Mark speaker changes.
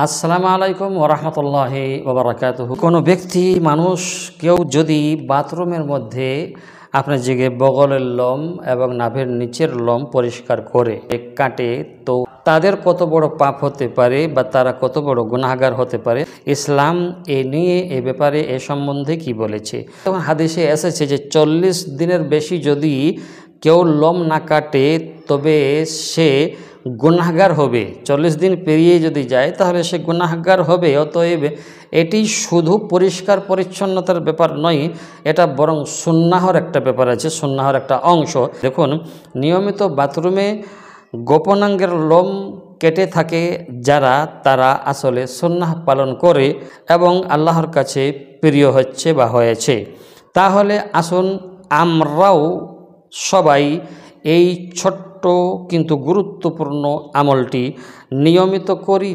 Speaker 1: আসসালামু আলাইকুম ওরহমতুল্লাহি ওবরাকাতুহু। কোনো ব্যক্তি মানুষ কেউ যদি বাথরুমের মধ্যে আপনার জেগে বগলের লোম এবং নাভির নিচের লোম পরিষ্কার করে কাটে, তো তাদের কত বড় পাপ হতে পারে বা তারা কত বড় গুনাহগার হতে পারে, ইসলাম এ নিয়ে এ ব্যাপারে এ সম্বন্ধে কি বলেছে। তখন হাদিসে এসেছে যে 40 দিনের বেশি যদি কেউ লোম না কাটে তবে সে গুনাহগার হবে। 40 দিন পেরিয়ে যদি যায় তাহলে সে গুনাহগার হবে। অতএব এটি শুধু পরিষ্কার পরিচ্ছন্নতার ব্যাপার নয়, এটা বরং সুন্নাহর একটা ব্যাপার আছে, সুন্নাহর একটা অংশ। দেখুন, নিয়মিত বাথরুমে গোপনাঙ্গের লোম কেটে থাকে যারা, তারা আসলে সুন্নাহ পালন করে এবং আল্লাহর কাছে প্রিয় হচ্ছে বা হয়েছে। তাহলে আসুন আমরাও সবাই এই ছোট্ট কিন্তু গুরুত্বপূর্ণ আমলটি নিয়মিত করি।